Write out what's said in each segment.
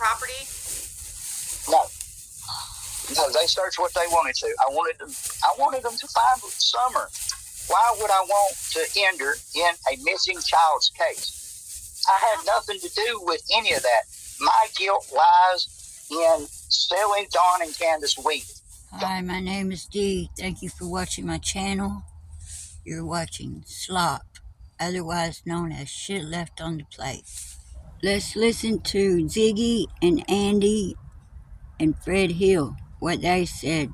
property? No. No, they searched what they wanted to. I wanted them to find Summer. Why would I want to enter in a missing child's case? I had nothing to do with any of that. My guilt lies in selling Dawn and Candace weed. Hi, my name is Dee. Thank you for watching my channel. You're watching S.L.O.P, otherwise known as Shit Left on the Plate. Let's listen to Ziggy and Andy and Fredhill, what they said.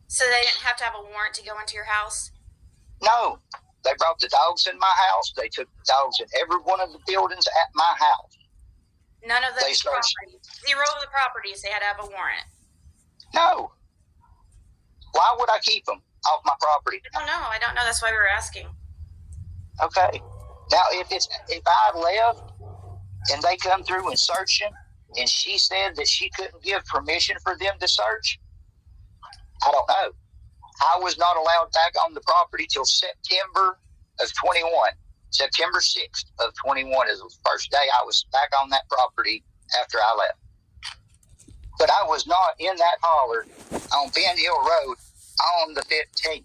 So they didn't have to have a warrant to go into your house? No. They brought the dogs in my house. They took the dogs in every one of the buildings at my house. None of the properties. Zero of the properties they had to have a warrant. No. Why would I keep them off my property? I don't know. That's why we were asking. Okay. Now, if I left and they come through and search him, and she said that she couldn't give permission for them to search, I don't know. I was not allowed back on the property till September of 21. September 6th of 21 is the first day I was back on that property after I left. But I was not in that holler on Ben Hill Road on the 15th.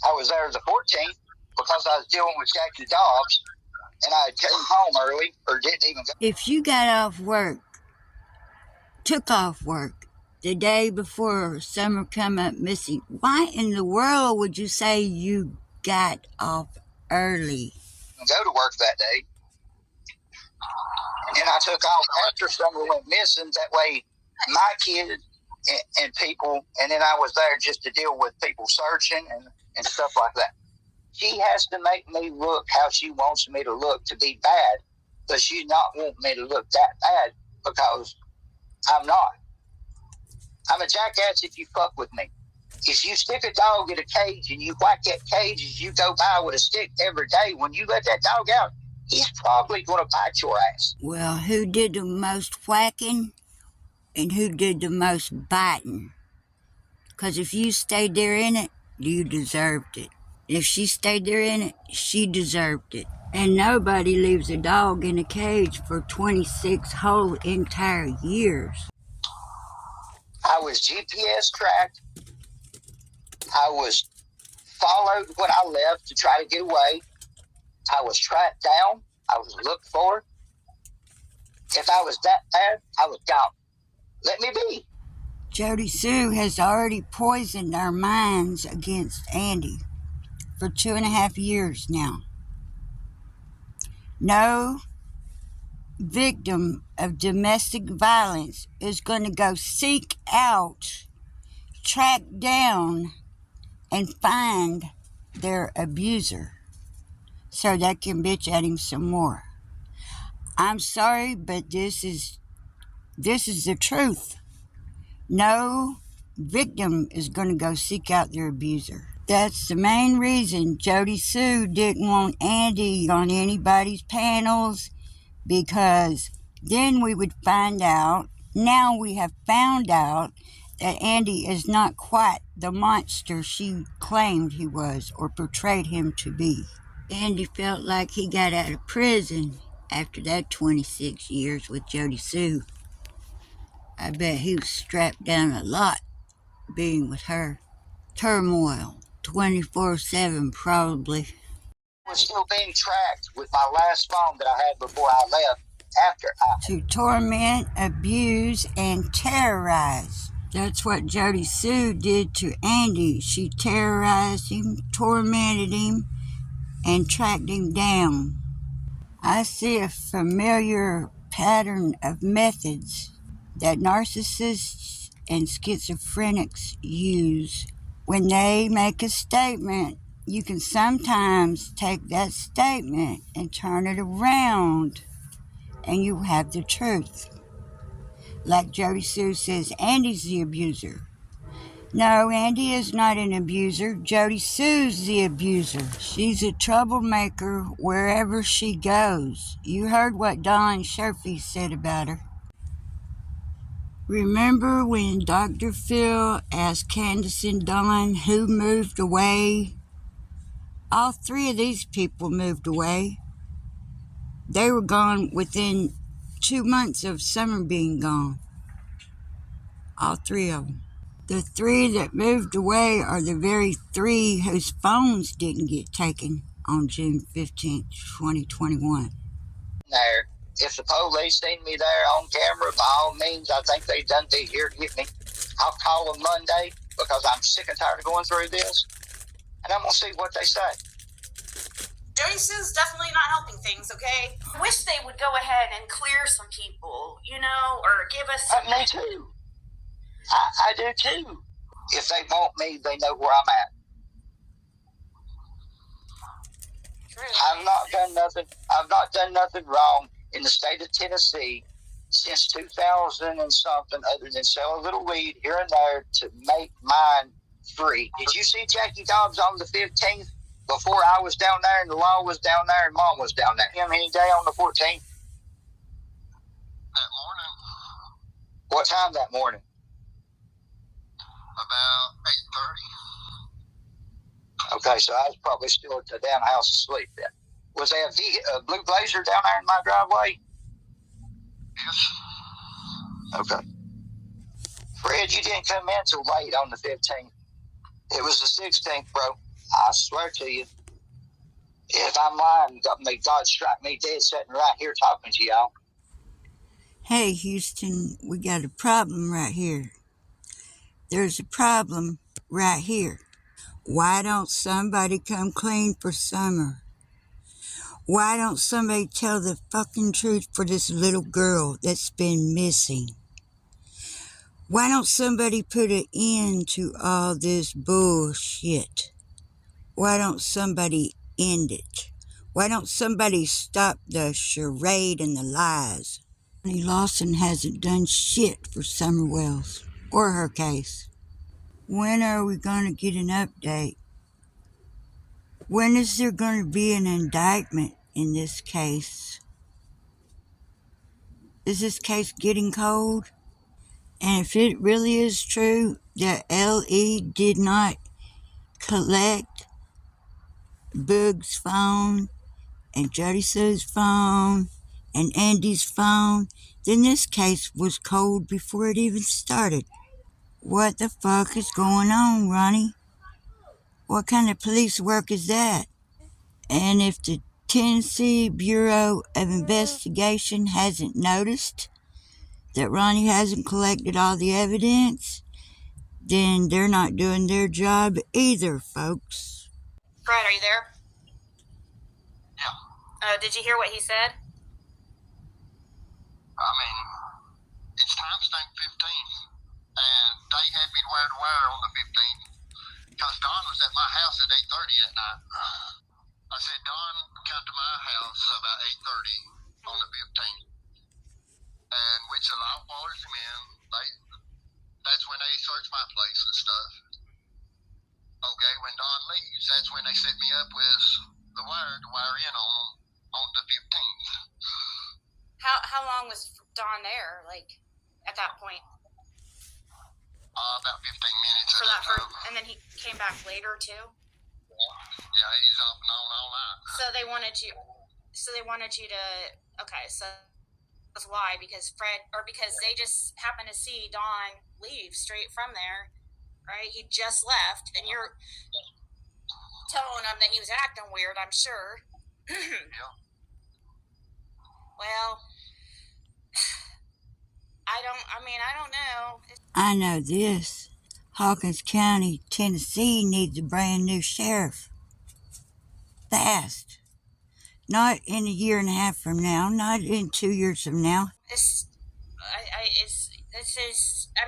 I was there the 14th because I was dealing with Jackie Dobbs, and I came home early or didn't even go. If you got off work, took off work, the day before Summer come up missing, why in the world would you say you got off early? Go to work that day. And I took off after Summer went missing. That way, my kid and people, and then I was there just to deal with people searching and stuff like that. She has to make me look how she wants me to look to be bad, but she's not wanting me to look that bad because I'm not. I'm a jackass if you fuck with me. If you stick a dog in a cage and you whack that cage as you go by with a stick every day, when you let that dog out, he's probably going to bite your ass. Well, who did the most whacking and who did the most biting? Because if you stayed there in it, you deserved it. If she stayed there in it, she deserved it. And nobody leaves a dog in a cage for 26 whole entire years. I was GPS tracked. I was followed when I left to try to get away. I was tracked down. I was looked for. If I was that bad, I was gone. Let me be. Jody Sue has already poisoned our minds against Andy for 2.5 years now. No victim of domestic violence is going to go seek out, track down, and find their abuser so they can bitch at him some more. I'm sorry, but this is the truth. No victim is going to go seek out their abuser. That's the main reason Jody Sue didn't want Andy on anybody's panels, because then we would find out, now we have found out, that Andy is not quite the monster she claimed he was or portrayed him to be. Andy felt like he got out of prison after that 26 years with Jody Sue. I bet he was strapped down a lot being with her. Turmoil, 24/7 probably. I was still being tracked with my last phone that I had before I left after to torment, abuse, and terrorize. That's what Jody Sue did to Andy. She terrorized him, tormented him, and tracked him down. I see a familiar pattern of methods that narcissists and schizophrenics use. When they make a statement, you can sometimes take that statement and turn it around, and you have the truth. Like Jody Sue says, Andy's the abuser. No, Andy is not an abuser. Jody Sue's the abuser. She's a troublemaker wherever she goes. You heard what Don Sherfy said about her. Remember when Dr. Phil asked Candace and Don who moved away? All three of these people moved away. They were gone within 2 months of Summer being gone. All 3 of them. The 3 that moved away are the very 3 whose phones didn't get taken on June 15th, 2021. There. If the police seen me there on camera, by all means, I think they done be here to get me. I'll call them Monday because I'm sick and tired of going through this, and I'm gonna see what they say. Joyce is definitely not helping things, okay? I wish they would go ahead and clear some people, you know, or give us some... Me too. I do too. If they want me, they know where I'm at. Really? I've not done nothing wrong in the state of Tennessee since 2000 and something, other than sell a little weed here and there to make mine free. Did you see Jackie Dobbs on the 15th before I was down there and the law was down there and Mom was down there? Him any day on the 14th? That morning. What time that morning? About 8:30. Okay, so I was probably still at the damn house asleep then. Was there a blue Blazer down there in my driveway? Yes. Okay. Fred, you didn't come in till late on the 15th. It was the 16th, bro. I swear to you. If I'm lying, may God strike me dead sitting right here talking to y'all. Hey, Houston, we got a problem right here. There's a problem right here. Why don't somebody come clean for Summer? Why don't somebody tell the fucking truth for this little girl that's been missing? Why don't somebody put an end to all this bullshit? Why don't somebody end it? Why don't somebody stop the charade and the lies? Bonnie Lawson hasn't done shit for Summer Wells or her case. When are we going to get an update? When is there going to be an indictment in this case? Is this case getting cold? And if it really is true that L.E. did not collect Boog's phone and Jody Sue's phone and Andy's phone, then this case was cold before it even started. What the fuck is going on, Ronnie? What kind of police work is that? And if the Tennessee Bureau of Investigation hasn't noticed that Ronnie hasn't collected all the evidence, then they're not doing their job either, folks. Fred, are you there? Yeah. Did you hear what he said? I mean, it's timestamp 15, and they had me wire to wire on the 15th because Don was at my house at 8:30 at night. I said, Don, come to my house about 8:30 on the 15th, and which the law orders him in. That's when they search my place and stuff. Okay, when Don leaves, that's when they set me up with the wire to wire in on the 15th. How long was Don there, like, at that point? About 15 minutes. For that first, and then he came back later, too? Yeah, he's off and on all night. So they wanted you to, okay, so that's why, because they just happened to see Don leave straight from there, right? He just left, and you're telling him that he was acting weird, I'm sure. Yeah. Well, I don't know. I know this. Hawkins County, Tennessee needs a brand new sheriff. Fast. Not in a year and a half from now, not in 2 years from now.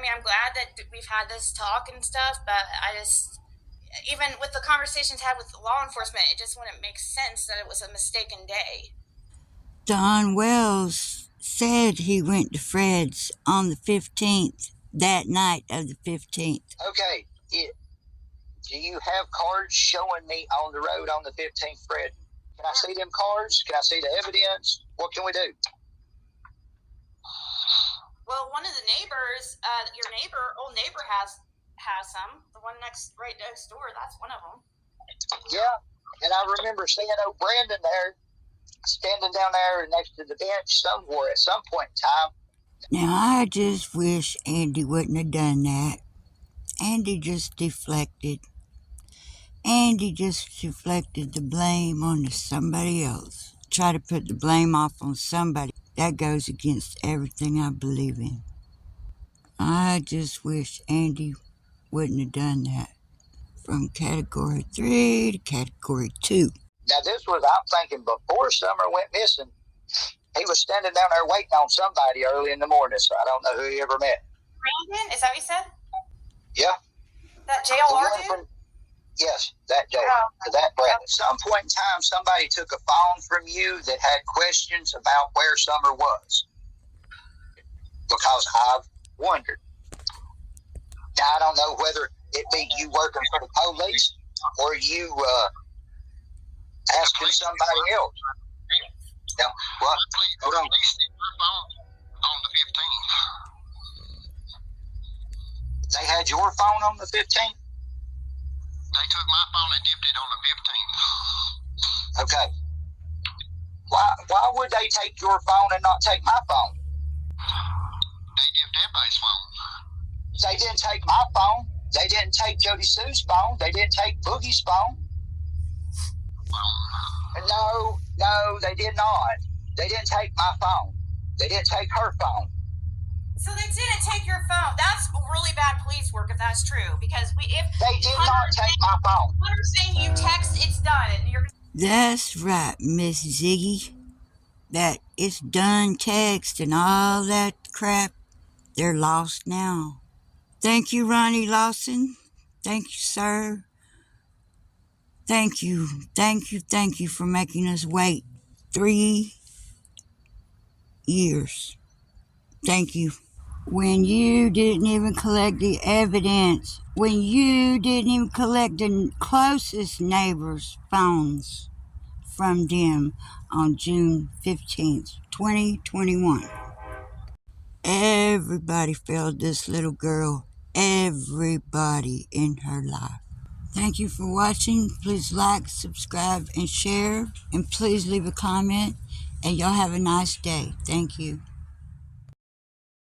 I'm glad that we've had this talk and stuff, but even with the conversations had with law enforcement, it just wouldn't make sense that it was a mistaken day. Don Wells said he went to Fred's on the 15th, that night of the 15th. Okay, do you have cards showing me on the road on the 15th, Fred? Can I see them cards? Can I see the evidence? What can we do? Well, one of the neighbors, old neighbor has some. The one right next door, that's one of them. Yeah, and I remember seeing old Brandon there. standing down there next to the bench somewhere at some point in time. Now, I just wish Andy wouldn't have done that. Andy just deflected. Andy just deflected the blame onto somebody else. Try to put the blame off on somebody. That goes against everything I believe in. I just wish Andy wouldn't have done that. From category 3 to category 2. Now this was, I'm thinking, before Summer went missing. He was standing down there waiting on somebody early in the morning, so I don't know who he ever met. Brandon? Is that what you said? Yeah. That JLR dude? Yes, that JLR. That Brandon. At some point in time, somebody took a phone from you that had questions about where Summer was. Because I've wondered. Now, I don't know whether it be you working for the police or you asking somebody else. Now, what? Hold on. On the 15th. They had your phone on the 15th? They took my phone and dipped it on the 15th. Okay. Why would they take your phone and not take my phone? They dipped everybody's phone. They didn't take my phone. They didn't take Jody Sue's phone. They didn't take Boogie's phone. No, they did not. They didn't take my phone. They didn't take her phone. So they didn't take your phone. That's really bad police work if that's true. Because if they did not take my phone. Hunter's saying you text, it's done. That's right, Miss Ziggy. That it's done text and all that crap. They're lost now. Thank you, Ronnie Lawson. Thank you, sir. Thank you for making us wait 3 years. Thank you. When you didn't even collect the evidence, when you didn't even collect the closest neighbors' phones from them on June 15th, 2021. Everybody failed this little girl. Everybody in her life. Thank you for watching. Please like, subscribe, and share. And please leave a comment. And y'all have a nice day. Thank you.